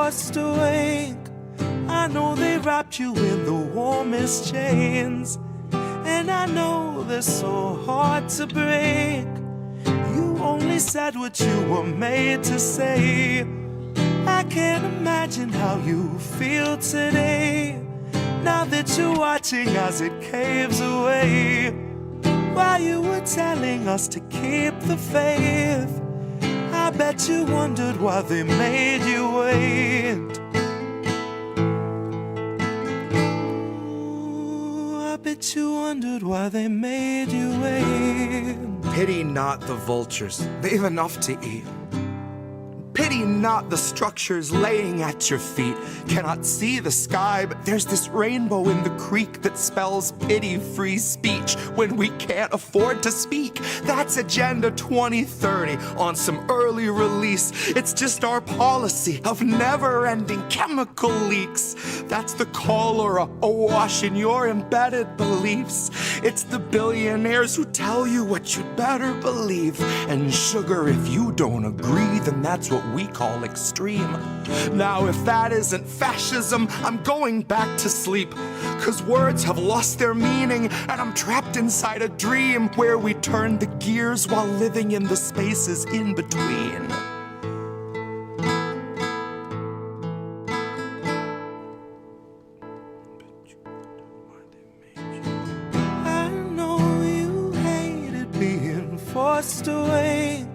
forced awake. I know they wrapped you in the warmest chains, and I know they're so hard to break. You only said what you were made to say. I can't imagine how you feel today, now that you're watching as it caves away. While you were telling us to keep the faith, I bet you wondered why they made you wait. I bet you wondered why they made you wait. Pity not the vultures, they've enough to eat. Pity not the structures laying at your feet. Cannot see the sky, but there's this rainbow in the creek that spells pity-free speech when we can't afford to speak. That's Agenda 2030 on some early release. It's just our policy of never-ending chemical leaks. That's the cholera awash in your embedded beliefs. It's the billionaires who tell you what you'd better believe. And sugar, if you don't agree, then that's what we call extreme. Now if that isn't fascism, I'm going back to sleep, 'cause words have lost their meaning and I'm trapped inside a dream where we turn the gears while living in the spaces in between. I know you hated being forced awake.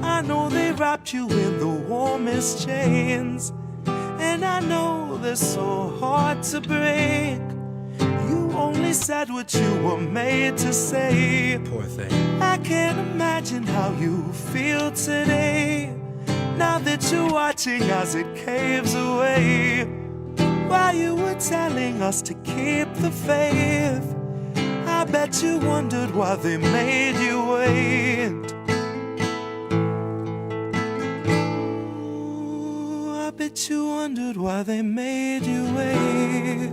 I know they wrapped you in the warmest chains, and I know they're so hard to break. You only said what you were made to say. Poor thing. I can't imagine how you feel today, now that you're watching as it caves away. While you were telling us to keep the faith, I bet you wondered why they made you wait. I bet you wondered why they made you wait.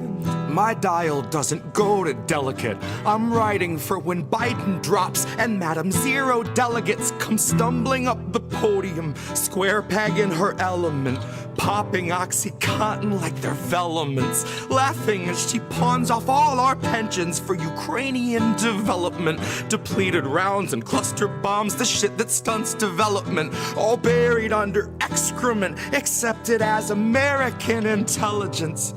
My dial doesn't go to delicate. I'm writing for when Biden drops and Madam Zero delegates come stumbling up the podium, square peg in her element, popping OxyContin like they're velements, laughing as she pawns off all our pensions for Ukrainian development, depleted rounds and cluster bombs, the shit that stunts development, all buried under excrement, accepted as American intelligence.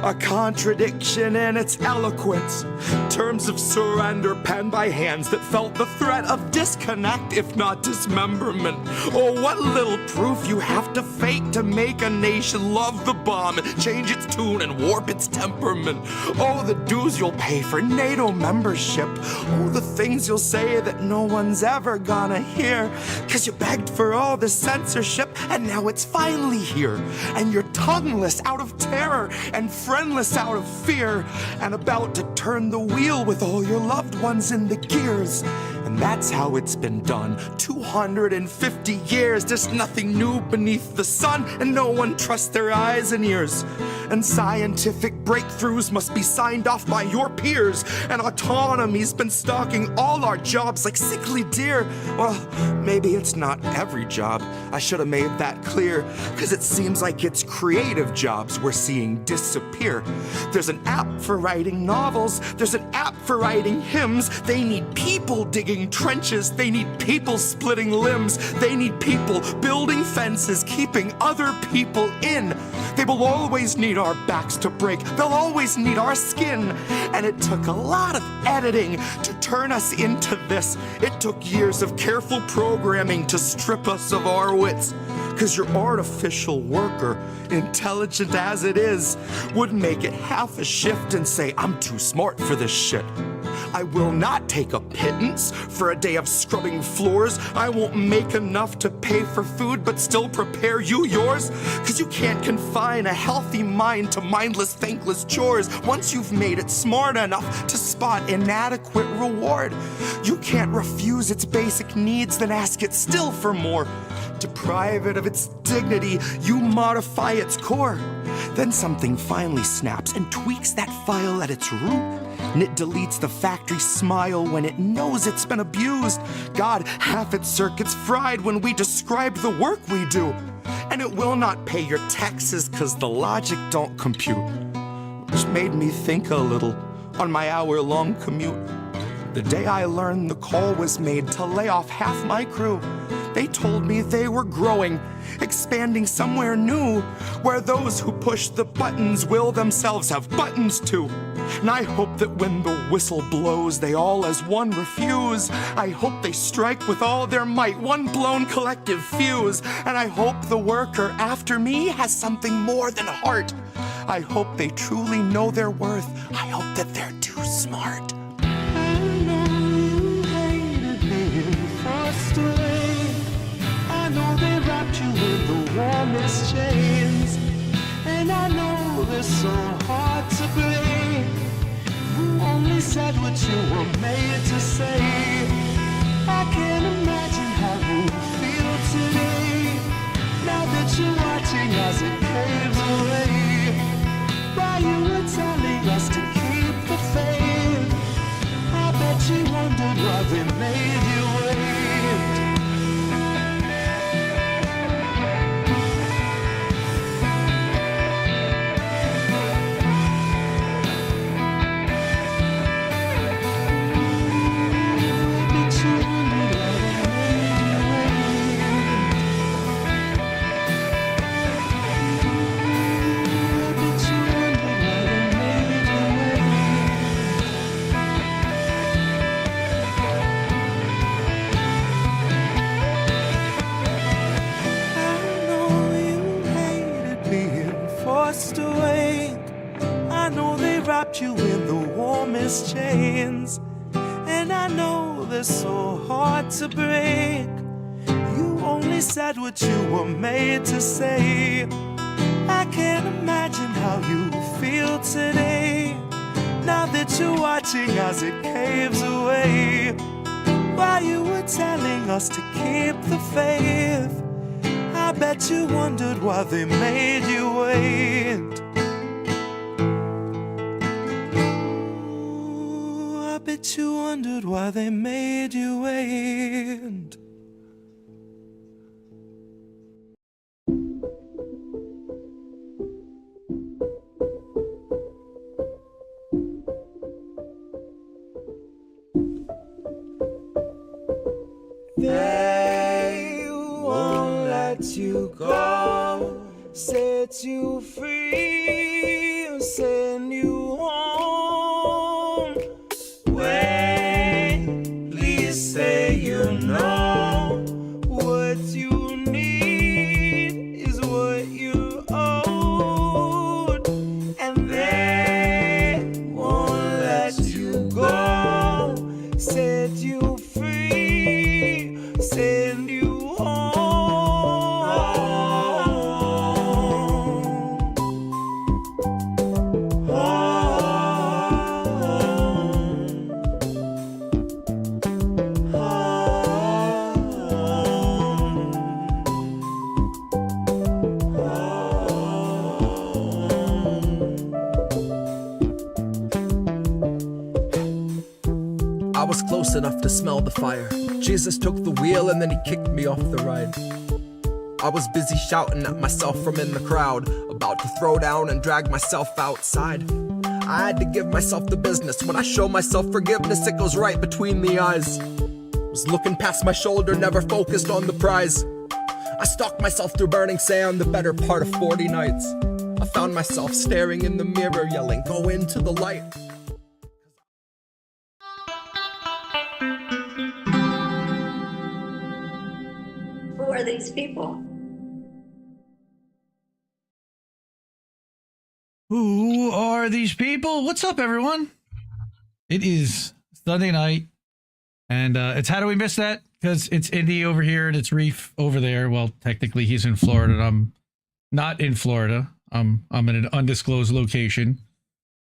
A contradiction in its eloquence. Terms of surrender penned by hands that felt the threat of disconnect, if not dismemberment. Oh, what little proof you have to fake to make a nation love the bomb and change its tune and warp its temperament. Oh, the dues you'll pay for NATO membership. Oh, the things you'll say that no one's ever gonna hear. 'Cause you begged for all the censorship and now it's finally here. And you're tongueless out of terror and friendless out of fear, and about to turn the wheel with all your loved ones in the gears. And that's how it's been done. 250 years, there's nothing new beneath the sun, and no one trusts their eyes and ears. And scientific breakthroughs must be signed off by your peers, and autonomy's been stalking all our jobs like sickly deer. Well, maybe it's not every job. I should have made that clear, 'cause it seems like it's creative jobs we're seeing disappear. There's an app for writing novels, there's an app for writing hymns. They need people digging trenches, they need people splitting limbs, they need people building fences, keeping other people in. They will always need our backs to break, they'll always need our skin. And it took a lot of editing to turn us into this. It took years of careful programming to strip us of our wits. 'Cause your artificial worker, intelligent as it is, would make it half a shift and say, I'm too smart for this shit. I will not take a pittance for a day of scrubbing floors. I won't make enough to pay for food but still prepare you yours. 'Cause you can't confine a healthy mind to mindless, thankless chores. Once you've made it smart enough to spot inadequate reward, you can't refuse its basic needs, then ask it still for more. Deprive it of its dignity, you modify its core. Then something finally snaps and tweaks that file at its root. And it deletes the factory smile when it knows it's been abused. God, half its circuits fried when we describe the work we do. and it will not pay your taxes 'cause the logic don't compute. Which made me think a little on my hour-long commute. The day I learned the call was made to lay off half my crew, they told me they were growing, expanding somewhere new, where those who push the buttons will themselves have buttons too. And I hope that when the whistle blows, they all as one refuse. I hope they strike with all their might, one blown collective fuse. And I hope the worker after me has something more than heart. I hope they truly know their worth. I hope that they're too smart. I know you hated being forced away. I know they wrapped you in the warmest chains. And I know they're so hard to break. You only said what you were made to say. I can't imagine how you feel today, now that you're watching as it caves away. While you were telling us to keep the faith, I bet you wondered why they made you wait. You in the warmest chains, and I know they're so hard to break. You only said what you were made to say. I can't imagine how you feel today, now that you're watching as it caves away. While you were telling us to keep the faith, I bet you wondered why they made you wait. Bet you wondered why they made you wait. They won't let you go, set you free, send you home. Wait, please say you know what you need is what you owed, and they won't let you go, set you free, send you home. I was close enough to smell the fire. Jesus took the wheel and then he kicked me off the ride. I was busy shouting at myself from in the crowd, about to throw down and drag myself outside. I had to give myself the business. When I show myself forgiveness, it goes right between the eyes. Was looking past my shoulder, never focused on the prize. I stalked myself through burning sand the better part of 40 nights. I found myself staring in the mirror, yelling, "Go into the light." Who are these people? Who are these people? What's up, everyone? It is Sunday night, and it's How Do We Miss That? Because it's Indy over here and it's Reef over there. Well, technically he's in Florida and I'm not in Florida. I'm in an undisclosed location,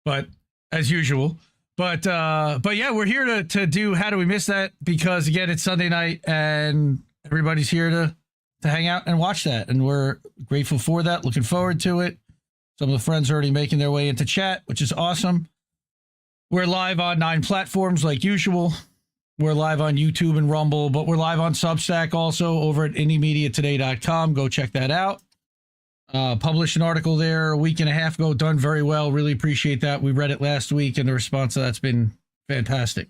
but as usual. But yeah, we're here to do How Do We Miss That? Because again, it's Sunday night and everybody's here to hang out and watch that, and we're grateful for that. Looking forward to it. Some of the friends are already making their way into chat, which is awesome. We're live on 9 platforms like usual. We're live on YouTube and Rumble, but we're live on Substack also over at indiemediatoday.com. Go check that out. published an article there a week and a half ago, done very well. Really appreciate that. We read it last week, and the response to that's been fantastic.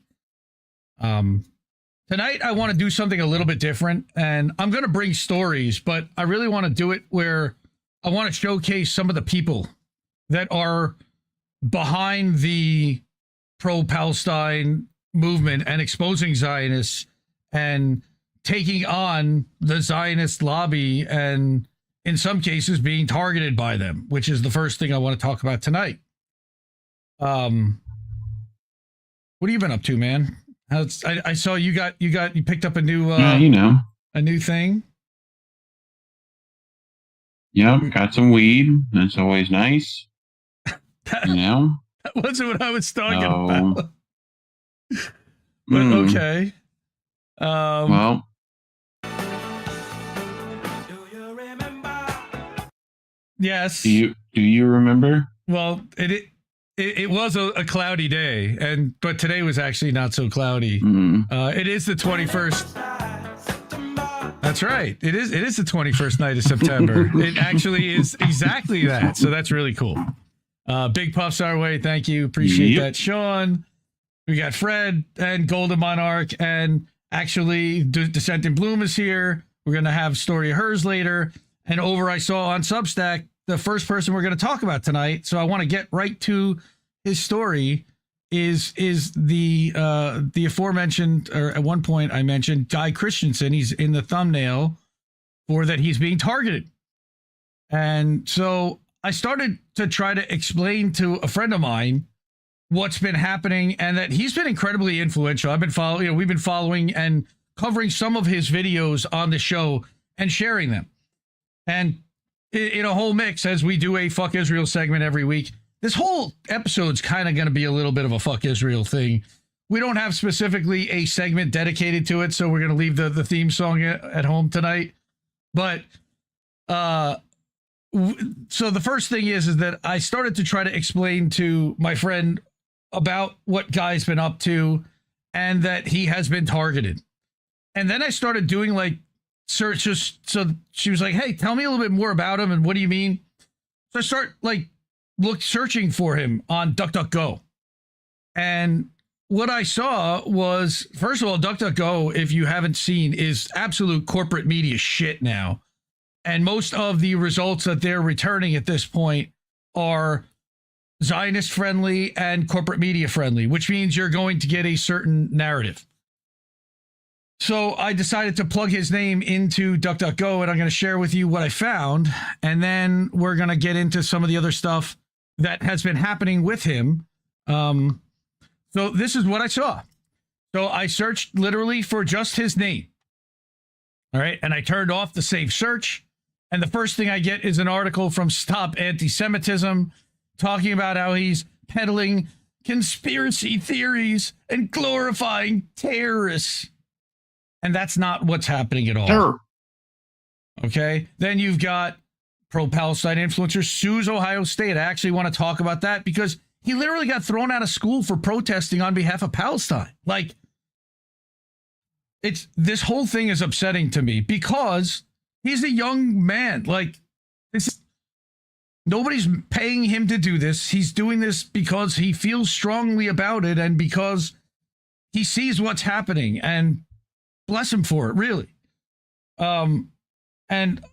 Tonight, I want to do something a little bit different, and I'm going to bring stories, but I really want to do it where I want to showcase some of the people that are behind the pro-Palestine movement and exposing Zionists and taking on the Zionist lobby and in some cases being targeted by them, which is the first thing I want to talk about tonight. What have you been up to, man? I saw you picked up a new a new thing. Yep, got some weed. That's always nice. That wasn't what I was talking about. But okay. Well, yes. Do you remember? Well, it was a cloudy day, but today was actually not so cloudy. It is the 21st. That's right. It is the 21st night of September. It actually is exactly that. So that's really cool. Big puffs our way. Thank you. Appreciate that, Sean. We got Fred and Golden Monarch, and actually Descent in Bloom is here. We're going to have story of hers later. And I saw on Substack, the first person we're going to talk about tonight, so I want to get right to his story, is the aforementioned, or at one point I mentioned, Guy Christensen. He's in the thumbnail for that he's being targeted. And so I started to try to explain to a friend of mine what's been happening, and that he's been incredibly influential. I've been following, we've been following and covering some of his videos on the show and sharing them. And in a whole mix, as we do a Fuck Israel segment every week, this whole episode's kind of going to be a little bit of a Fuck Israel thing. We don't have specifically a segment dedicated to it, so we're going to leave the theme song at home tonight. But so the first thing is that I started to try to explain to my friend about what Guy's been up to and that he has been targeted. And then I started doing like searches. So she was like, hey, tell me a little bit more about him. And what do you mean? So I start like searching for him on DuckDuckGo. And what I saw was, first of all, DuckDuckGo, if you haven't seen, is absolute corporate media shit now. And most of the results that they're returning at this point are Zionist friendly and corporate media friendly, which means you're going to get a certain narrative. So I decided to plug his name into DuckDuckGo, and I'm going to share with you what I found. And then we're going to get into some of the other stuff that has been happening with him. So this is what I saw. So I searched literally for just his name. All right. And I turned off the save search. And the first thing I get is an article from Stop Anti-Semitism talking about how he's peddling conspiracy theories and glorifying terrorists. And that's not what's happening at all. Sure. Okay. Then you've got pro-Palestine influencer sues Ohio State. I actually want to talk about that because he literally got thrown out of school for protesting on behalf of Palestine. Like, this whole thing is upsetting to me because he's a young man. Like, nobody's paying him to do this. He's doing this because he feels strongly about it and because he sees what's happening, and bless him for it, really. And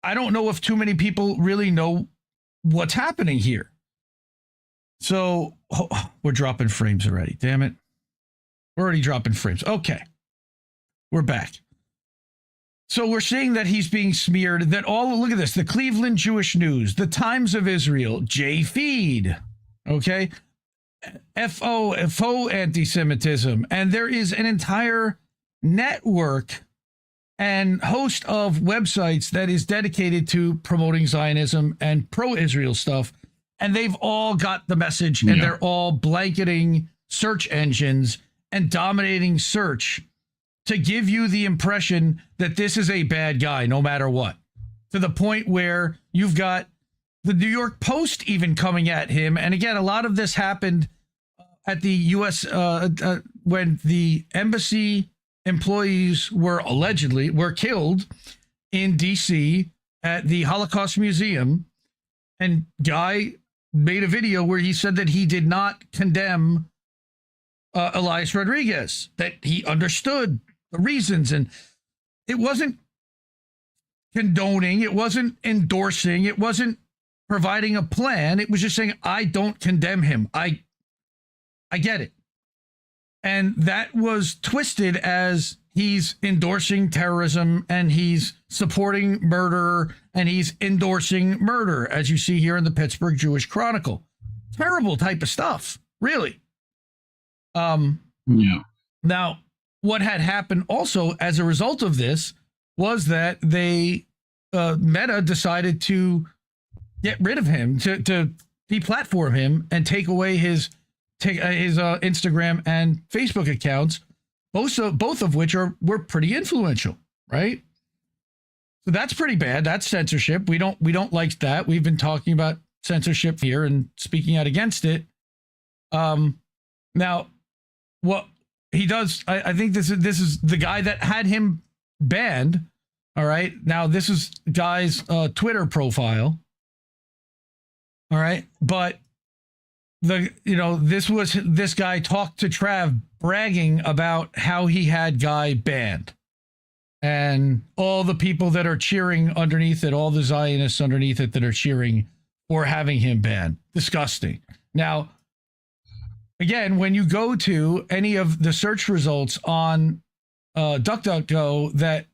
I don't know if too many people really know what's happening here. So we're dropping frames already. Damn it. We're already dropping frames. Okay. We're back. So we're seeing that he's being smeared, that look at this, the Cleveland Jewish News, the Times of Israel, J-Feed, okay, FO anti-Semitism, and there is an entire network and host of websites that is dedicated to promoting Zionism and pro-Israel stuff, and they've all got the message, and they're all blanketing search engines and dominating search to give you the impression that this is a bad guy no matter what, to the point where you've got the New York Post even coming at him. And again, a lot of this happened at the U.S. When the embassy employees were killed in D.C. at the Holocaust Museum, and Guy made a video where he said that he did not condemn Elias Rodriguez, that he understood the reasons, and it wasn't condoning, it wasn't endorsing, it wasn't providing a plan. It was just saying, I don't condemn him. I get it. And that was twisted as he's endorsing terrorism and he's supporting murder and he's endorsing murder, as you see here in the Pittsburgh Jewish Chronicle. Terrible type of stuff, really. Yeah. Now, what had happened also as a result of this was that they, Meta decided to get rid of him, to deplatform him and take away his Instagram and Facebook accounts, both of which were pretty influential, right? So that's pretty bad. That's censorship. We don't like that. We've been talking about censorship here and speaking out against it. Now, what he does, I think this is the guy that had him banned. All right. Now this is Guy's Twitter profile. All right, but this guy talked to Trav bragging about how he had Guy banned, and all the people that are cheering underneath it, all the Zionists underneath it that are cheering for having him banned. Disgusting. Now, again, when you go to any of the search results on DuckDuckGo that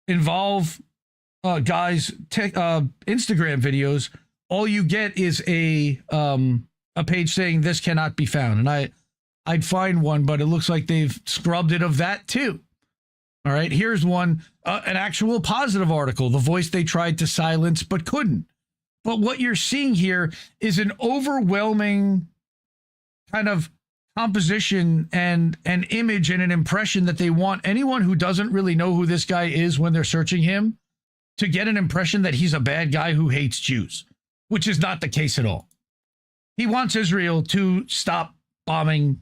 involve Guy's Instagram videos, all you get is a page saying this cannot be found. And I'd find one, but it looks like they've scrubbed it of that too. All right, here's one, an actual positive article, the voice they tried to silence but couldn't. But what you're seeing here is an overwhelming kind of composition and an image and an impression that they want anyone who doesn't really know who this guy is when they're searching him to get an impression that he's a bad guy who hates Jews, which is not the case at all. He wants Israel to stop bombing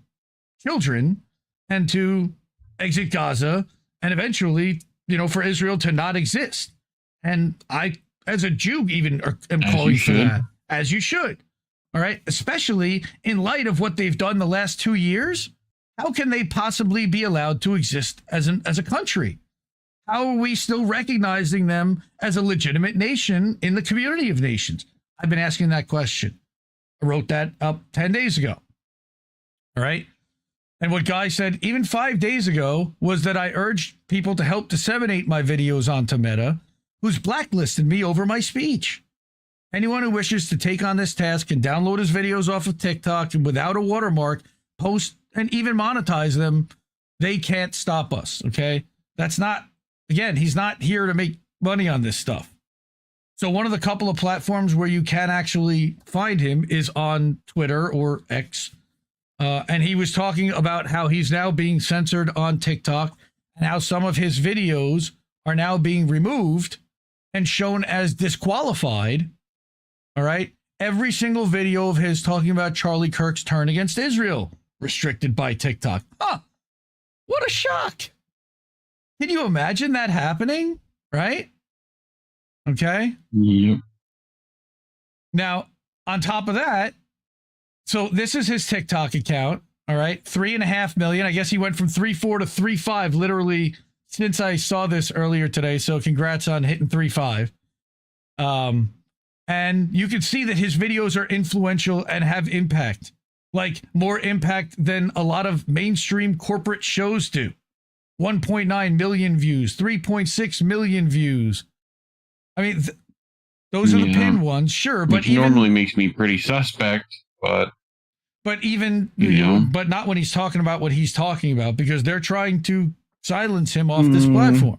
children and to exit Gaza and eventually, for Israel to not exist. And I, as a Jew, even am calling for that, as you should. All right. Especially in light of what they've done the last 2 years. How can they possibly be allowed to exist as a country? How are we still recognizing them as a legitimate nation in the community of nations? I've been asking that question. I wrote that up 10 days ago. All right. And what Guy said even 5 days ago was that I urged people to help disseminate my videos onto Meta, who's blacklisted me over my speech. Anyone who wishes to take on this task can download his videos off of TikTok and without a watermark, post and even monetize them. They can't stop us. Okay. That's not, again, he's not here to make money on this stuff. So one of the couple of platforms where you can actually find him is on Twitter or X. And he was talking about how he's now being censored on TikTok and how some of his videos are now being removed and shown as disqualified. All right. Every single video of his talking about Charlie Kirk's turn against Israel restricted by TikTok. Huh. What a shock. Can you imagine that happening? Right? Okay. Yep. Now, on top of that, so this is his TikTok account. All right. 3.5 million. I guess he went from 3.4 to 3.5 literally since I saw this earlier today. So congrats on hitting 3.5. And you can see that his videos are influential and have impact, like more impact than a lot of mainstream corporate shows do. 1.9 million views, 3.6 million views. I mean, those are the pinned ones, sure, but which normally makes me pretty suspect, but even but not when he's talking about what he's talking about, because they're trying to silence him off this platform.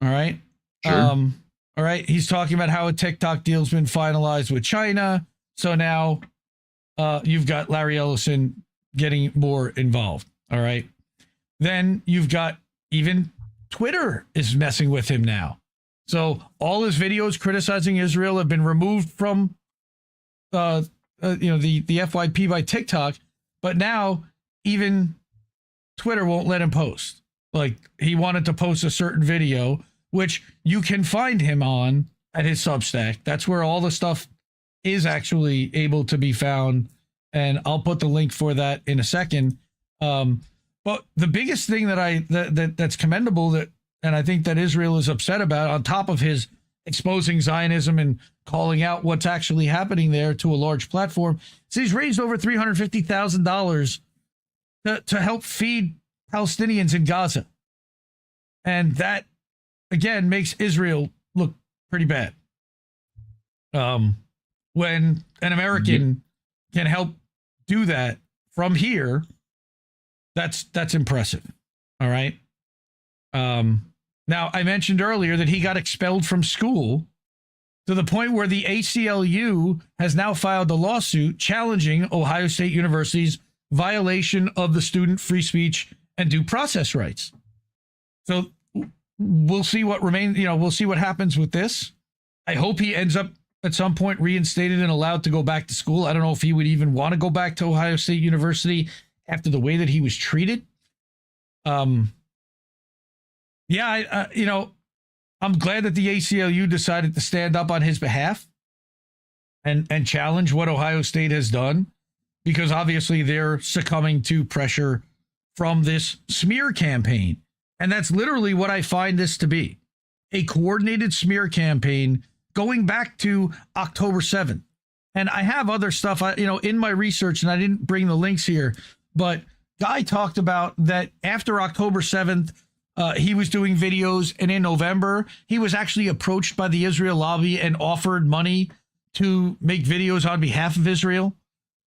All right. Sure. All right. He's talking about how a TikTok deal's been finalized with China. So now you've got Larry Ellison getting more involved. All right. Then you've got even Twitter is messing with him now. So all his videos criticizing Israel have been removed from the FYP by TikTok. But now even Twitter won't let him post. Like, he wanted to post a certain video, which you can find him on at his Substack. That's where all the stuff is actually able to be found. And I'll put the link for that in a second. But the biggest thing that's commendable and I think that Israel is upset about, on top of his exposing Zionism and calling out what's actually happening there to a large platform, is he's raised over $350,000 to help feed Palestinians in Gaza. And that, again, makes Israel look pretty bad. When an American can help do that from here, that's impressive. All right. Now, I mentioned earlier that he got expelled from school, to the point where the ACLU has now filed a lawsuit challenging Ohio State University's violation of the student free speech and due process rights. So we'll see what remains. We'll see what happens with this. I hope he ends up at some point reinstated and allowed to go back to school. I don't know if he would even want to go back to Ohio State University after the way that he was treated. I'm glad that the ACLU decided to stand up on his behalf and challenge what Ohio State has done, because obviously they're succumbing to pressure from this smear campaign. And that's literally what I find this to be, a coordinated smear campaign going back to October 7th. And I have other stuff, in my research, and I didn't bring the links here, but Guy talked about that after October 7th, he was doing videos, and in November, he was actually approached by the Israel lobby and offered money to make videos on behalf of Israel.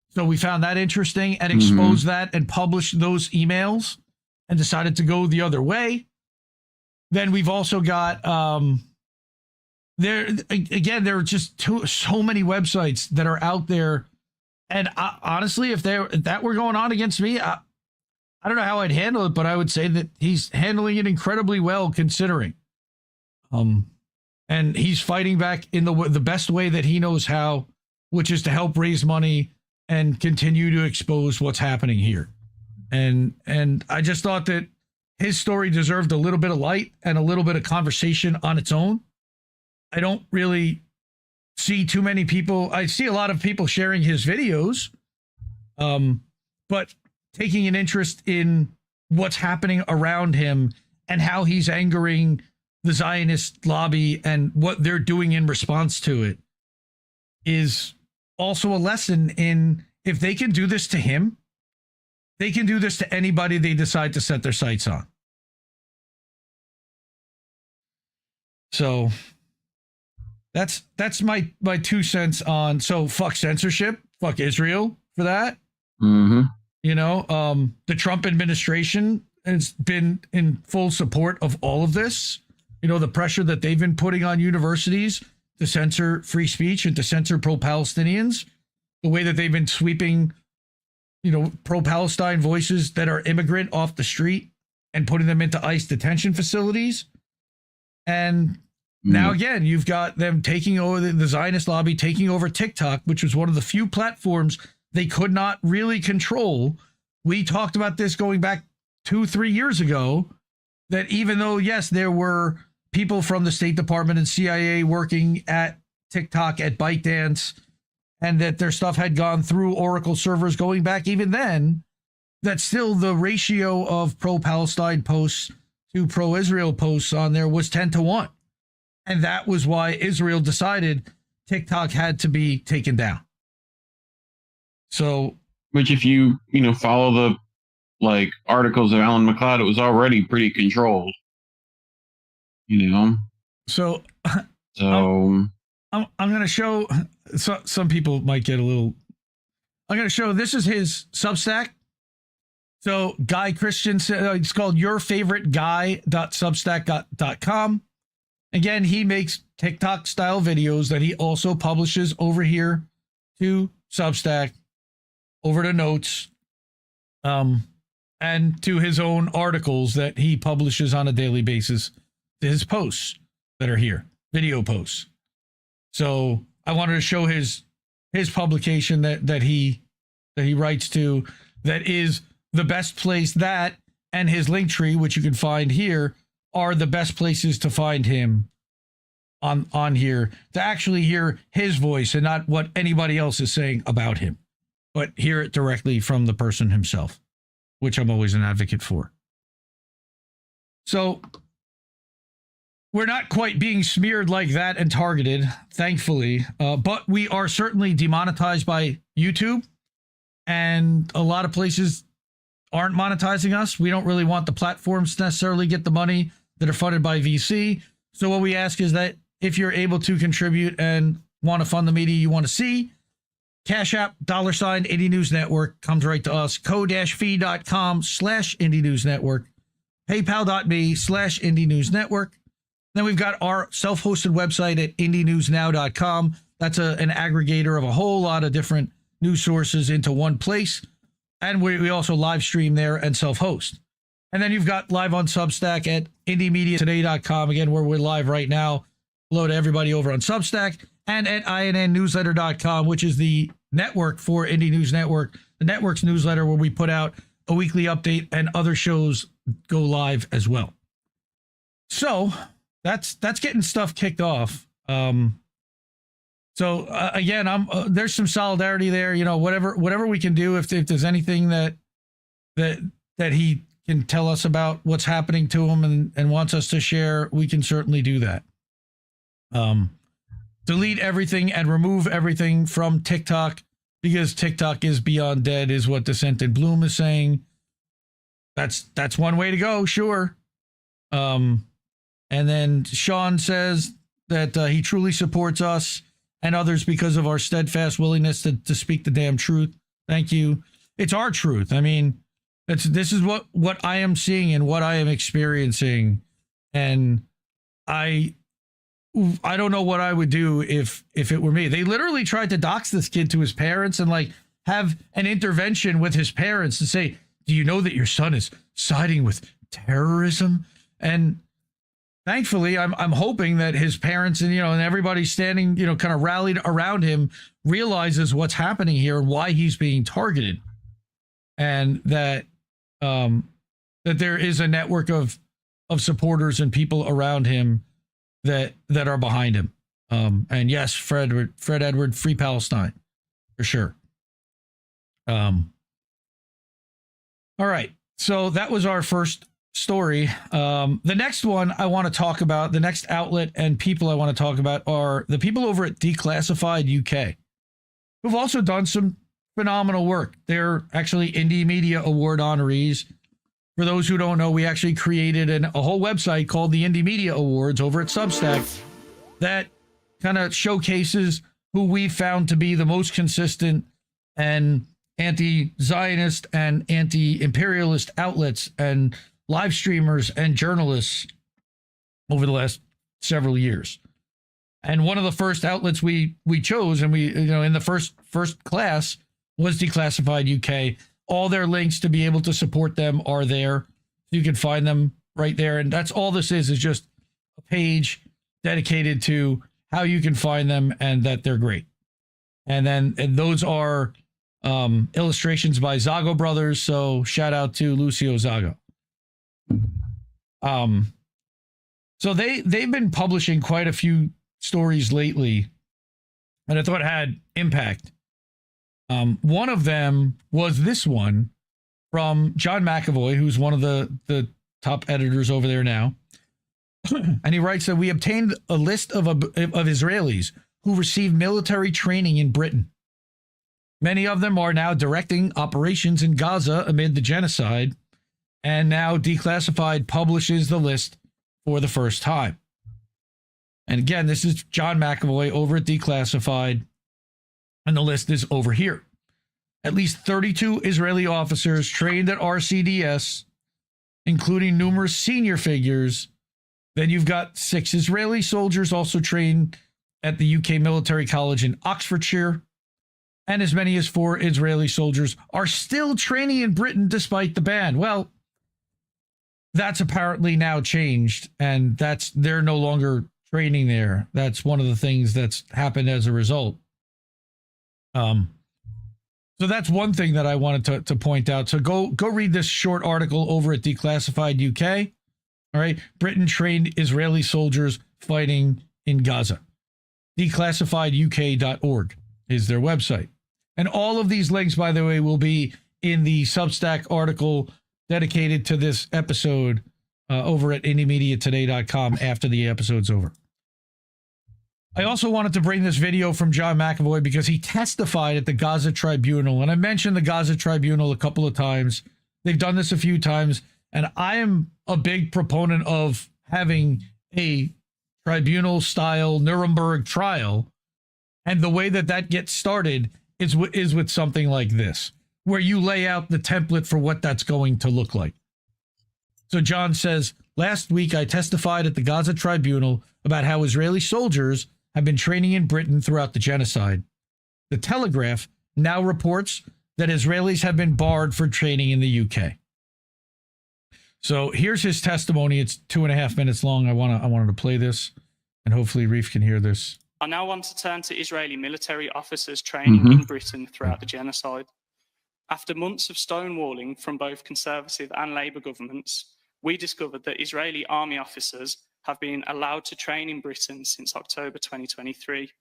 So we found that interesting and exposed that and published those emails and decided to go the other way. Then we've also got, there are just so many websites that are out there. And honestly, if that were going on against me, I don't know how I'd handle it, but I would say that he's handling it incredibly well, considering. And he's fighting back in the best way that he knows how, which is to help raise money and continue to expose what's happening here. And I just thought that his story deserved a little bit of light and a little bit of conversation on its own. I don't really see too many people. I see a lot of people sharing his videos, but taking an interest in what's happening around him and how he's angering the Zionist lobby and what they're doing in response to it is also a lesson in, if they can do this to him, they can do this to anybody they decide to set their sights on. So that's my 2 cents on, so fuck censorship, fuck Israel for that. The Trump administration has been in full support of all of this. The pressure that they've been putting on universities to censor free speech and to censor pro-Palestinians, the way that they've been sweeping, pro-Palestine voices that are immigrant off the street and putting them into ICE detention facilities. And now again, you've got them taking over the Zionist lobby, taking over TikTok, which was one of the few platforms they could not really control. We talked about this going back 2-3 years ago, that even though, yes, there were people from the State Department and CIA working at TikTok, at ByteDance, and that their stuff had gone through Oracle servers going back even then, that still the ratio of pro-Palestine posts to pro-Israel posts on there was 10-1. And that was why Israel decided TikTok had to be taken down. So, which if you follow the articles of Alan McLeod, it was already pretty controlled. So I'm going to show, some people might get a little, I'm going to show, this is his Substack. So Guy Christensen, it's called yourfavoriteguy.substack.com. Again, he makes TikTok style videos that he also publishes over here to Substack, over to Notes, and to his own articles that he publishes on a daily basis, to his posts that are here, video posts. So I wanted to show his publication that he writes to, that is the best place, that and his link tree, which you can find here, are the best places to find him on here, to actually hear his voice and not what anybody else is saying about him, but hear it directly from the person himself, which I'm always an advocate for. So we're not quite being smeared like that and targeted, thankfully, but we are certainly demonetized by YouTube, and a lot of places aren't monetizing us. We don't really want the platforms to necessarily get the money that are funded by VC. So what we ask is that if you're able to contribute and want to fund the media you want to see, Cash App, $ Indie News Network comes right to us. ko-fi.com/Indie News Network. PayPal.me/Indie News Network. Then we've got our self-hosted website at indienewsnow.com. That's an aggregator of a whole lot of different news sources into one place. And we also live stream there and self-host. And then you've got live on Substack at indiemediatoday.com, again, where we're live right now. Hello to everybody over on Substack, and at innnewsletter.com, which is the network for Indie News Network, the network's newsletter where we put out a weekly update and other shows go live as well. So that's getting stuff kicked off. Again, there's some solidarity there. You know, whatever we can do. If there's anything that he can tell us about what's happening to him and wants us to share, we can certainly do that. Delete everything and remove everything from TikTok, because TikTok is beyond dead, is what Dissented Bloom is saying. That's one way to go, sure. And then Sean says that he truly supports us and others because of our steadfast willingness to speak the damn truth. Thank you. It's our truth. I mean, this is what I am seeing and what I am experiencing, and I don't know what I would do if it were me. They literally tried to dox this kid to his parents and like have an intervention with his parents and say, do you know that your son is siding with terrorism? And thankfully, I'm hoping that his parents and everybody standing, kind of rallied around him realizes what's happening here and why he's being targeted, and that that there is a network of supporters and people around him that are behind him. And yes, Fred Edward, free Palestine, for sure. All right. So that was our first story. The next one I want to talk about, the next outlet and people I want to talk about are the people over at Declassified UK, who've also done some phenomenal work. They're actually Indie Media Award honorees. For those who don't know, we actually created a whole website called the Indie Media Awards over at Substack that kind of showcases who we found to be the most consistent and anti-Zionist and anti-imperialist outlets and live streamers and journalists over the last several years. And one of the first outlets we chose, and we in the first class, was Declassified UK. All their links to be able to support them are there. You can find them right there. And that's all this is just a page dedicated to how you can find them and that they're great. And those are illustrations by Zago Brothers. So shout out to Lucio Zago. So they've been publishing quite a few stories lately, and I thought it had impact. One of them was this one from John McAvoy, who's one of the top editors over there now. And he writes that we obtained a list of Israelis who received military training in Britain. Many of them are now directing operations in Gaza amid the genocide, and now Declassified publishes the list for the first time. And again, this is John McAvoy over at Declassified, and the list is over here. At least 32 Israeli officers trained at RCDS, including numerous senior figures. Then you've got 6 Israeli soldiers also trained at the UK Military College in Oxfordshire. And as many as 4 Israeli soldiers are still training in Britain despite the ban. Well, that's apparently now changed, and they're no longer training there. That's one of the things that's happened as a result. So that's one thing that I wanted to point out. So go read this short article over at Declassified UK. All right. Britain trained Israeli soldiers fighting in Gaza. Declassifieduk.org is their website. And all of these links, by the way, will be in the Substack article dedicated to this episode over at IndieMediaToday.com after the episode's over. I also wanted to bring this video from John McAvoy because he testified at the Gaza Tribunal. And I mentioned the Gaza Tribunal a couple of times. They've done this a few times. And I am a big proponent of having a tribunal-style Nuremberg trial. And the way that that gets started is with something like this, where you lay out the template for what that's going to look like. So John says, last week I testified at the Gaza Tribunal about how Israeli soldiers have been training in Britain throughout the genocide. The Telegraph now reports that Israelis have been barred for training in the UK. So here's his testimony. It's 2.5 minutes long. I wanted to play this, and hopefully Reef can hear this. I now want to turn to Israeli military officers training in Britain throughout the genocide. After months of stonewalling from both Conservative and Labour governments, we discovered that Israeli army officers have been allowed to train in Britain since October 2023.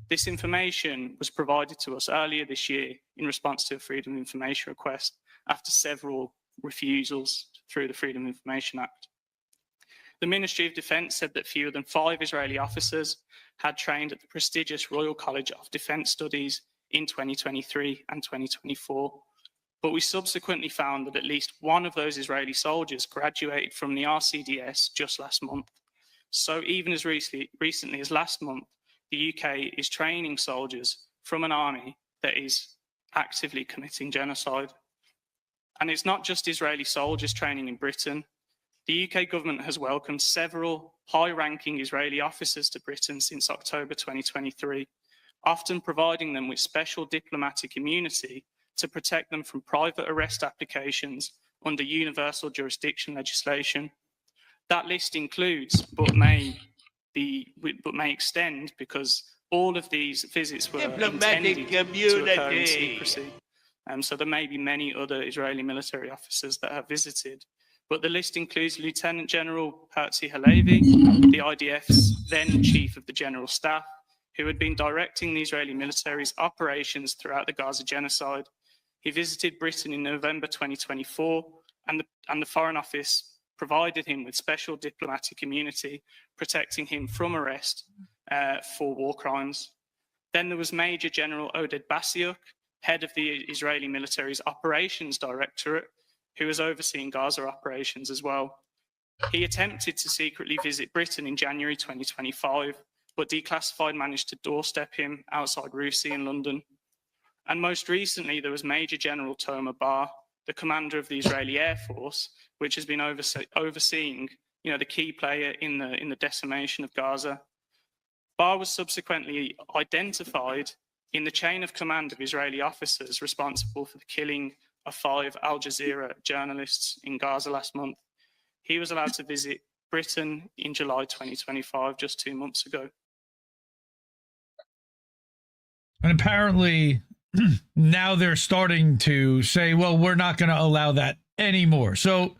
This information was provided to us earlier this year in response to a Freedom of Information request after several refusals through the Freedom of Information Act. The Ministry of Defence said that fewer than 5 Israeli officers had trained at the prestigious Royal College of Defence Studies in 2023 and 2024. But we subsequently found that at least one of those Israeli soldiers graduated from the RCDS just last month. So even as recently as last month, the UK is training soldiers from an army that is actively committing genocide. And it's not just Israeli soldiers training in Britain. The UK government has welcomed several high-ranking Israeli officers to Britain since October 2023, often providing them with special diplomatic immunity to protect them from private arrest applications under universal jurisdiction legislation. That list includes, but may extend, because all of these visits were intended to occur in secrecy. So there may be many other Israeli military officers that have visited. But the list includes Lieutenant General Herzi Halevi, the IDF's then Chief of the General Staff, who had been directing the Israeli military's operations throughout the Gaza genocide. He visited Britain in November 2024, and the Foreign Office provided him with special diplomatic immunity, protecting him from arrest for war crimes. Then there was Major General Oded Basiuk, head of the Israeli military's Operations Directorate, who was overseeing Gaza operations as well. He attempted to secretly visit Britain in January 2025, but Declassified managed to doorstep him outside Russia in London. And most recently, there was Major General Tomer Bar, the commander of the Israeli Air Force, which has been overseeing, the key player in the decimation of Gaza. Bar was subsequently identified in the chain of command of Israeli officers responsible for the killing of 5 Al Jazeera journalists in Gaza last month. He was allowed to visit Britain in July 2025, just 2 months ago. And apparently now they're starting to say, well, we're not going to allow that anymore. So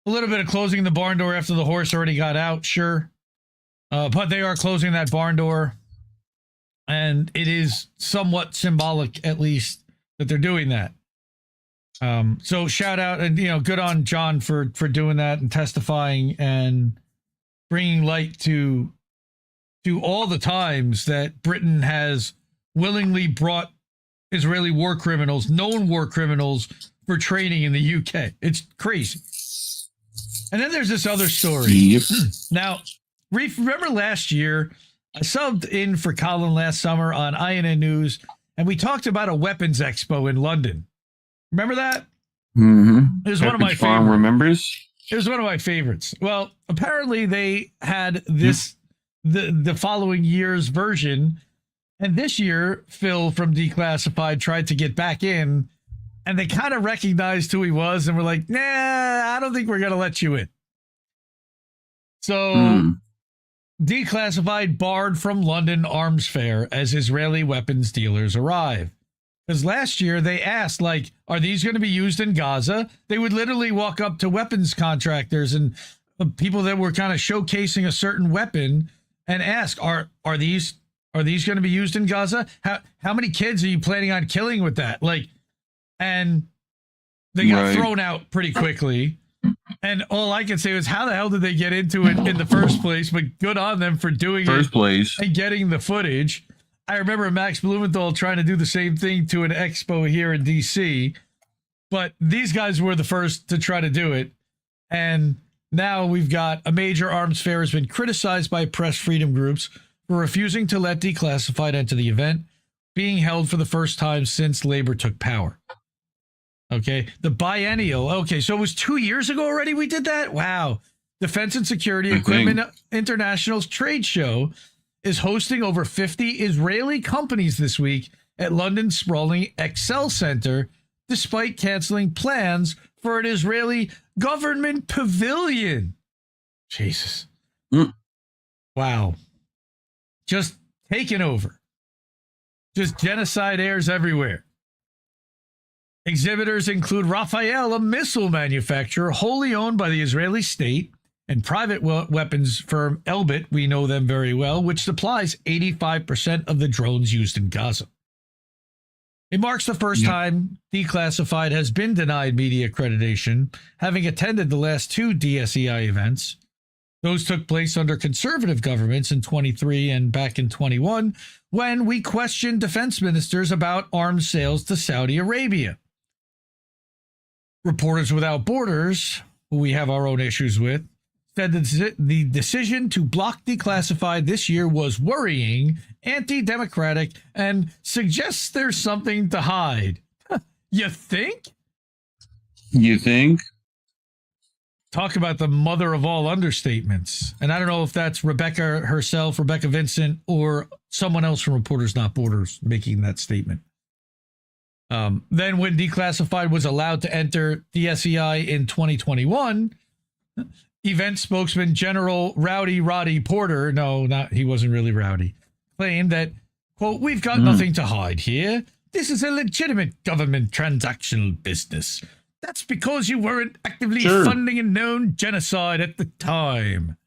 a little bit of closing the barn door after the horse already got out, sure. But they are closing that barn door. And it is somewhat symbolic, at least, that they're doing that. So shout out and, good on John for doing that and testifying and bringing light to all the times that Britain has willingly brought Israeli war criminals, known war criminals, for training in the UK. It's crazy. And then there's this other story. Yep. Now, remember last year, I subbed in for Colin last summer on INN News, and we talked about a weapons expo in London. Remember that? Mm-hmm. It was one of my Farm favorites. remembers. It was one of my favorites. Well, apparently they had this the following year's version, and this year Phil from Declassified tried to get back in, and they kind of recognized who he was, and were like, "Nah, I don't think we're gonna let you in." So Declassified barred from London Arms Fair as Israeli weapons dealers arrive. Because last year they asked, are these going to be used in Gaza? They would literally walk up to weapons contractors and people that were kind of showcasing a certain weapon and ask, are these going to be used in Gaza? How many kids are you planning on killing with that? Like, and they got thrown out pretty quickly. And all I can say was, how the hell did they get into it in the first place? But good on them for doing it and getting the footage. I remember Max Blumenthal trying to do the same thing to an expo here in DC, but these guys were the first to try to do it. And now we've got a major arms fair has been criticized by press freedom groups for refusing to let Declassified enter the event, being held for the first time since Labor took power. Okay, the biennial. Okay, so it was 2 years ago already we did that? Wow. Defense and Security Equipment International's trade show is hosting over 50 Israeli companies this week at London's sprawling Excel Center, despite canceling plans for an Israeli government pavilion. Jesus. Wow. Just taking over. Just genocide airs everywhere. Exhibitors include Rafael, a missile manufacturer wholly owned by the Israeli state, and private weapons firm Elbit, we know them very well, which supplies 85% of the drones used in Gaza. It marks the first time Declassified has been denied media accreditation, having attended the last two DSEI events. Those took place under conservative governments in 23 and back in 21, when we questioned defense ministers about arms sales to Saudi Arabia. Reporters Without Borders, who we have our own issues with, said that the decision to block Declassified this year was worrying, anti-democratic, and suggests there's something to hide. You think? You think? Talk about the mother of all understatements. And I don't know if that's Rebecca herself, Rebecca Vincent, or someone else from Reporters Not Borders making that statement. Then when Declassified was allowed to enter DSEI in 2021, event spokesman General Rowdy Roddy Porter, he wasn't really rowdy, claimed that, quote, "We've got nothing to hide here. This is a legitimate government transactional business. That's because you weren't actively funding a known genocide at the time."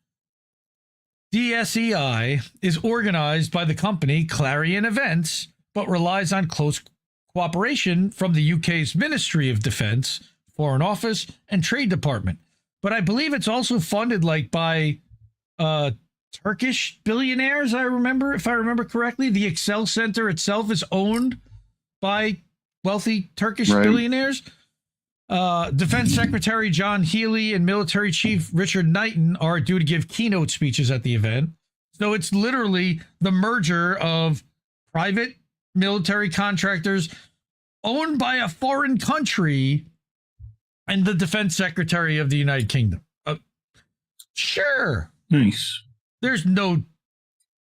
DSEI is organized by the company Clarion Events, but relies on close cooperation from the UK's Ministry of Defence, Foreign Office, and Trade Department. But I believe it's also funded by Turkish billionaires, if I remember correctly. The Excel Center itself is owned by wealthy Turkish billionaires. Defense Secretary John Healey and Military Chief Richard Knighton are due to give keynote speeches at the event. So it's literally the merger of private military contractors owned by a foreign country and the Defense Secretary of the United Kingdom. Sure. Nice. There's no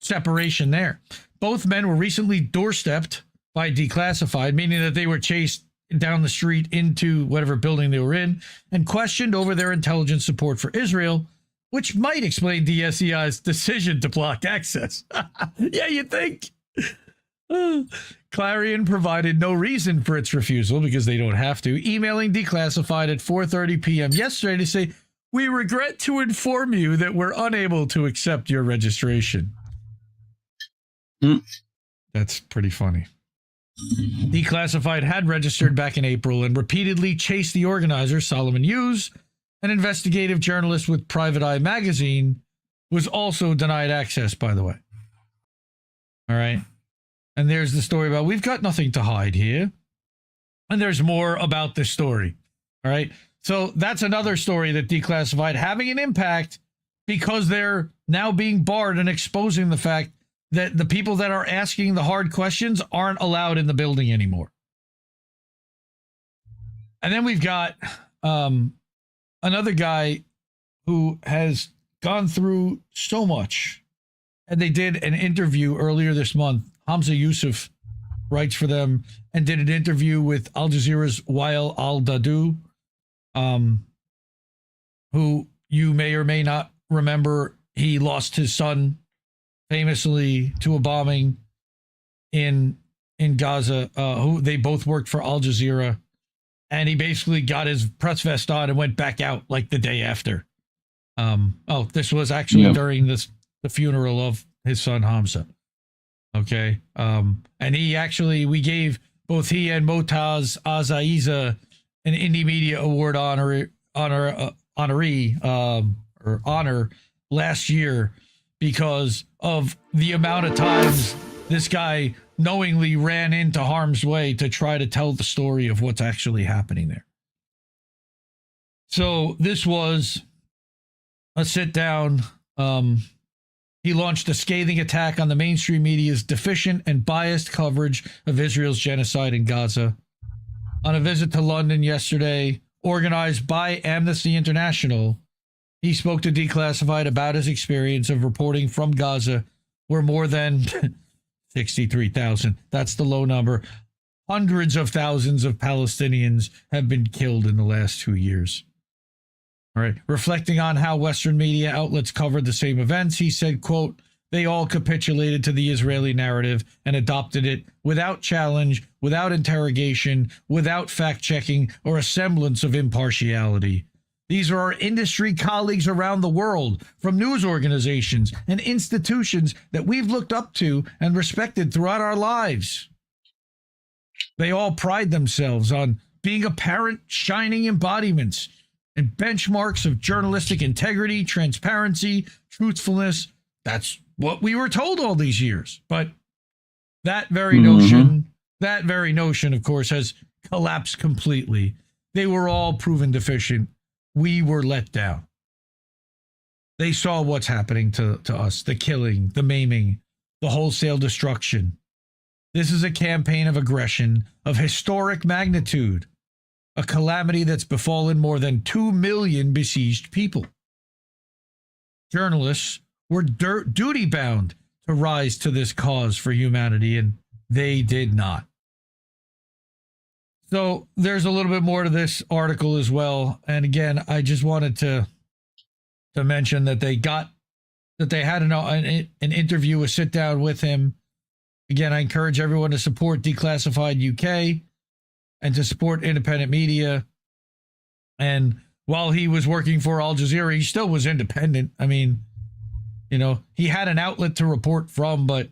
separation there. Both men were recently doorstepped by Declassified, meaning that they were chased down the street into whatever building they were in and questioned over their intelligence support for Israel, which might explain DSEI's decision to block access. Yeah, you think? Clarion provided no reason for its refusal because they don't have to, emailing Declassified at 4:30 p.m. yesterday to say, "We regret to inform you that we're unable to accept your registration." That's pretty funny. Declassified had registered back in April and repeatedly chased the organizer, Solomon Hughes, an investigative journalist with Private Eye magazine, was also denied access, by the way. All right. And there's the story about, we've got nothing to hide here. And there's more about this story. All right. So that's another story that Declassified having an impact because they're now being barred and exposing the fact that the people that are asking the hard questions aren't allowed in the building anymore. And then we've got another guy who has gone through so much. And they did an interview earlier this month. Hamza Yusuf writes for them and did an interview with Al Jazeera's Wael al-Dadu, who you may or may not remember. He lost his son famously to a bombing in Gaza, who they both worked for Al Jazeera. And he basically got his press vest on and went back out like the day after. This was actually during the funeral of his son Hamza. Okay. And we gave both he and Motaz Azaiza an Indie Media Award honor last year because of the amount of times this guy knowingly ran into harm's way to try to tell the story of what's actually happening there. So this was a sit down. He launched a scathing attack on the mainstream media's deficient and biased coverage of Israel's genocide in Gaza. On a visit to London yesterday, organized by Amnesty International, he spoke to Declassified about his experience of reporting from Gaza, where more than 63,000, that's the low number, hundreds of thousands of Palestinians have been killed in the last 2 years. All right. Reflecting on how Western media outlets covered the same events, he said, quote, "They all capitulated to the Israeli narrative and adopted it without challenge, without interrogation, without fact-checking, or a semblance of impartiality. These are our industry colleagues around the world, from news organizations and institutions that we've looked up to and respected throughout our lives. They all pride themselves on being apparent, shining embodiments and benchmarks of journalistic integrity, transparency, truthfulness. That's what we were told all these years. But that very notion, of course, has collapsed completely. They were all proven deficient. We were let down. They saw what's happening to us, the killing, the maiming, the wholesale destruction. This is a campaign of aggression of historic magnitude, a calamity that's befallen more than 2 million besieged people. Journalists were duty-bound to rise to this cause for humanity, and they did not. So there's a little bit more to this article as well. And again, I just wanted to mention that they had an interview, a sit down with him. Again, I encourage everyone to support Declassified UK and to support independent media. And while he was working for Al Jazeera, he still was independent. I mean, you know, he had an outlet to report from, but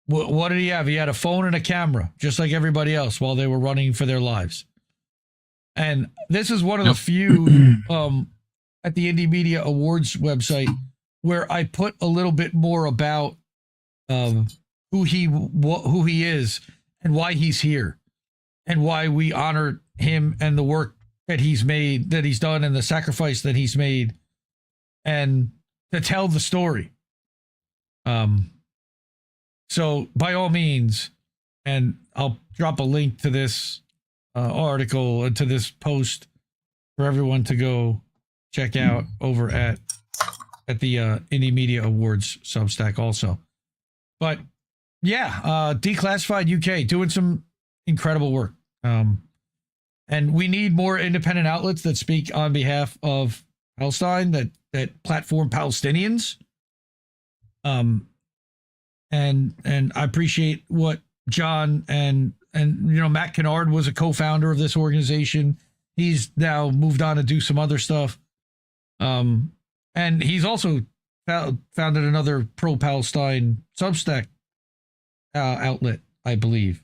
what did he have? He had a phone and a camera, just like everybody else, while they were running for their lives. And this is one of the few at the Indie Media Awards website where I put a little bit more about who he is and why he's here and why we honor him and the work that he's made, that he's done, and the sacrifice that he's made, and to tell the story. So by all means, and I'll drop a link to this article and to this post for everyone to go check out over at the Indie Media Awards Substack also. But yeah, Declassified UK doing some incredible work. And we need more independent outlets that speak on behalf of Palestine, that platform Palestinians. And I appreciate what John and Matt Kennard was a co-founder of this organization. He's now moved on to do some other stuff. And he's also founded another pro-Palestine Substack outlet, I believe.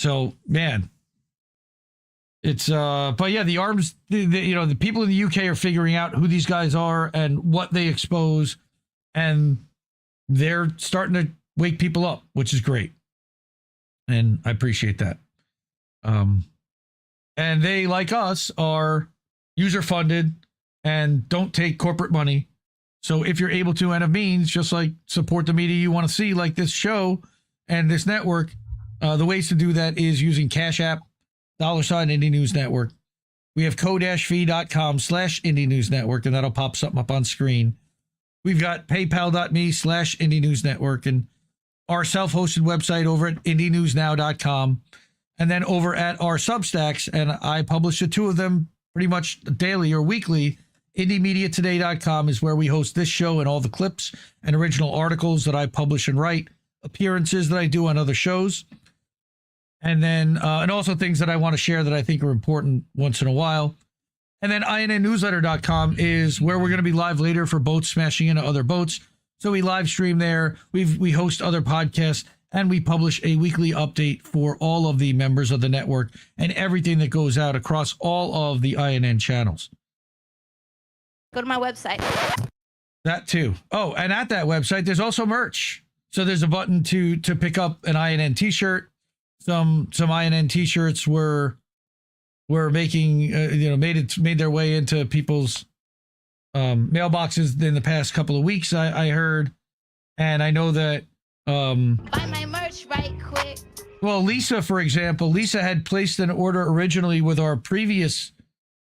So man, it's but yeah, the arms, the people in the UK are figuring out who these guys are and what they expose, and they're starting to wake people up, which is great. And I appreciate that. And they, like us, are user funded and don't take corporate money. So if you're able to and have means, just like support the media you want to see, like this show and this network, the ways to do that is using Cash App, $ Indie News Network. We have ko-fi.com/Indie News Network, and that'll pop something up on screen. We've got paypal.me/Indie News Network, and our self-hosted website over at indienewsnow.com. And then over at our Substacks, and I publish the two of them pretty much daily or weekly, IndieMediaToday.com is where we host this show and all the clips and original articles that I publish and write, appearances that I do on other shows, and then and also things that I want to share that I think are important once in a while. And then INNnewsletter.com is where we're going to be live later for boats smashing into other boats. So we live stream there. We host other podcasts, and we publish a weekly update for all of the members of the network and everything that goes out across all of the INN channels. Go to my website. That too. Oh, and at that website, there's also merch. So there's a button to pick up an INN t-shirt. Some INN t-shirts were making made their way into people's mailboxes in the past couple of weeks. I heard, and I know that Buy my merch right quick. well, Lisa, for example, Lisa had placed an order originally with our previous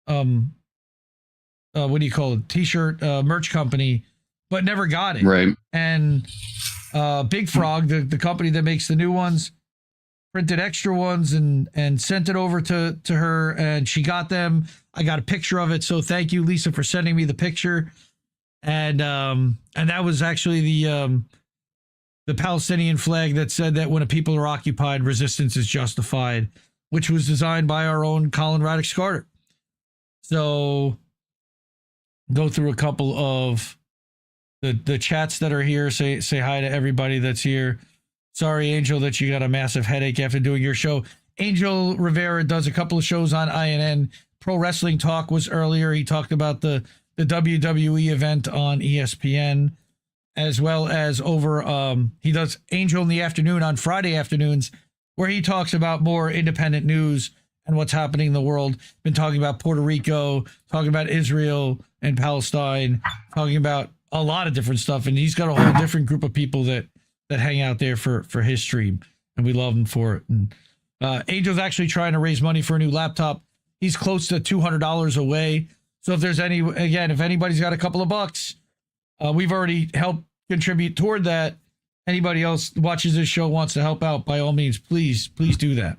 what do you call it, t-shirt merch company, but never got it. Right. And Big Frog, the company that makes the new ones, printed extra ones and sent it over to her, and she got them. I got a picture of it, so thank you, Lisa, for sending me the picture. And that was actually the Palestinian flag that said that when a people are occupied, resistance is justified, which was designed by our own Colin Radix Carter. So go through a couple of the chats that are here. Say hi to everybody that's here. Sorry, Angel, that you got a massive headache after doing your show. Angel Rivera does a couple of shows on INN. Pro Wrestling Talk was earlier. He talked about the WWE event on ESPN, as well as over, he does Angel in the Afternoon on Friday afternoons, where he talks about more independent news and what's happening in the world. Been talking about Puerto Rico, talking about Israel and Palestine, talking about a lot of different stuff. And he's got a whole different group of people that hang out there for his stream, and we love him for it. And Angel's actually trying to raise money for a new laptop. He's close to $200 away. So if there's if anybody's got a couple of bucks, we've already helped contribute toward that. Anybody else watches this show wants to help out, by all means, please do that.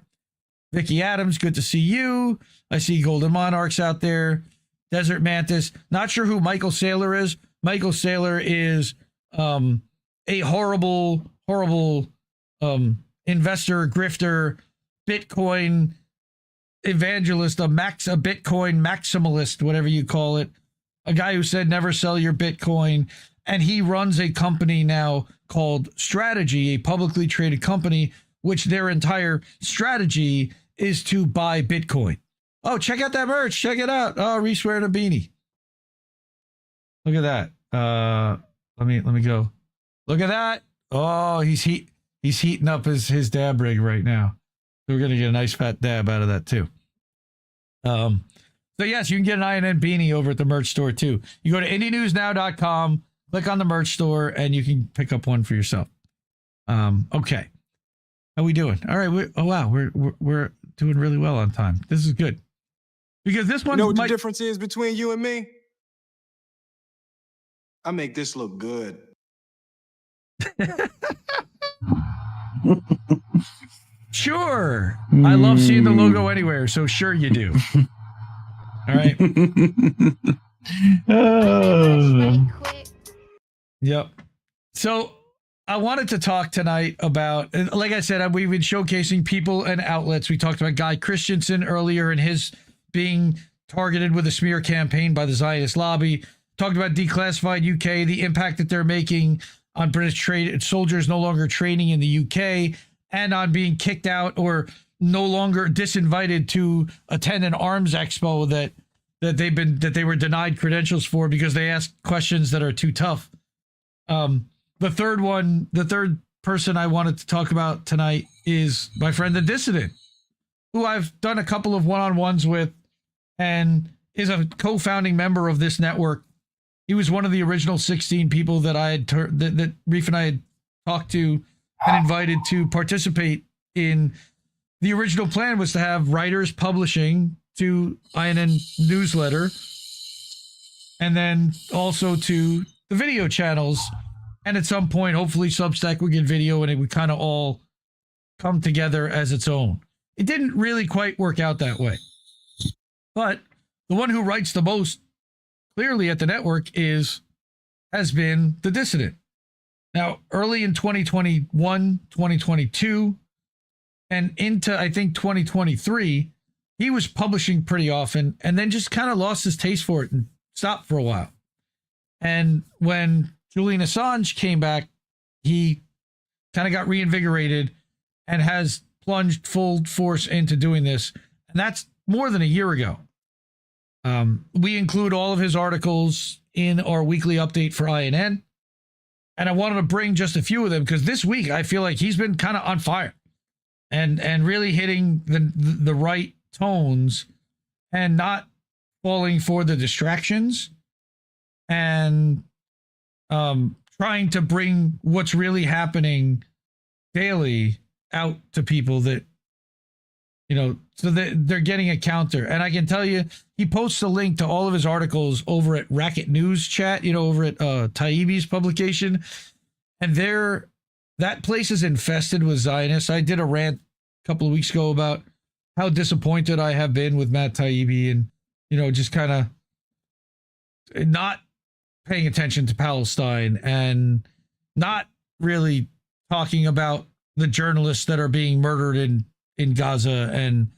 Vicky Adams, good to see you. I see Golden Monarchs out there. Desert Mantis. Not sure who Michael Saylor is. Michael Saylor is a horrible investor, grifter, Bitcoin evangelist, a Bitcoin maximalist, whatever you call it. A guy who said never sell your Bitcoin. And he runs a company now called Strategy, a publicly traded company, which their entire strategy is to buy Bitcoin. Oh, check out that merch. Check it out. Oh, Reese wearing a beanie. Look at that. Let me go. Look at that. Oh, he's heating up his dab rig right now. So we're going to get a nice fat dab out of that too. So yes, you can get an INN beanie over at the merch store too. You go to indienewsnow.com, click on the merch store, and you can pick up one for yourself. Okay. How we doing? All right. We're doing really well on time. This is good. Because this one, you know what the difference is between you and me? I make this look good. Sure. I love seeing the logo anywhere, so sure you do. All right. Yep. So I wanted to talk tonight about, like I said, we've been showcasing people and outlets. We talked about Guy Christensen earlier and his being targeted with a smear campaign by the Zionist lobby. Talked about Declassified UK, the impact that they're making on British soldiers no longer training in the UK, and on being kicked out or no longer disinvited to attend an Arms Expo that they were denied credentials for because they asked questions that are too tough. The third person I wanted to talk about tonight is my friend the Dissident, who I've done a couple of one-on-ones with and is a co-founding member of this network. He was one of the original 16 people that that Reef and I had talked to and invited to participate in. The original plan was to have writers publishing to INN newsletter and then also to the video channels. And at some point, hopefully Substack would get video and it would kind of all come together as its own. It didn't really quite work out that way. But the one who writes the most clearly at the network has been the Dissident. Now, early in 2021, 2022, and into, I think, 2023, he was publishing pretty often and then just kind of lost his taste for it and stopped for a while. And when Julian Assange came back, he kind of got reinvigorated and has plunged full force into doing this. And that's more than a year ago. We include all of his articles in our weekly update for INN. And I wanted to bring just a few of them because this week I feel like he's been kind of on fire and really hitting the right tones and not falling for the distractions and trying to bring what's really happening daily out to people that, you know, so that they're getting a counter. And I can tell you, he posts a link to all of his articles over at Racket News Chat, you know, over at Taibbi's publication. And that place is infested with Zionists. I did a rant a couple of weeks ago about how disappointed I have been with Matt Taibbi and, you know, just kind of not paying attention to Palestine and not really talking about the journalists that are being murdered in Gaza and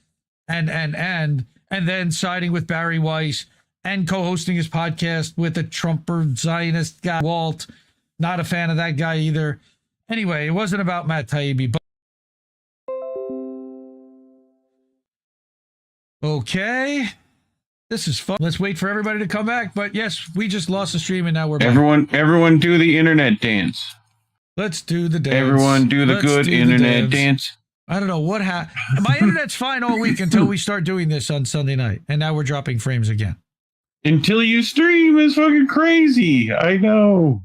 then siding with Barry Weiss and co-hosting his podcast with a Trumper Zionist guy, Walt. Not a fan of that guy either. Anyway, it wasn't about Matt Taibbi. But okay. This is fun. Let's wait for everybody to come back. But yes, we just lost the stream and now we're back. Everyone do the internet dance. Let's do the dance. Everyone do the good internet dance. I don't know what happened. My internet's fine all week until we start doing this on Sunday night. And now we're dropping frames again. Until you stream is fucking crazy. I know.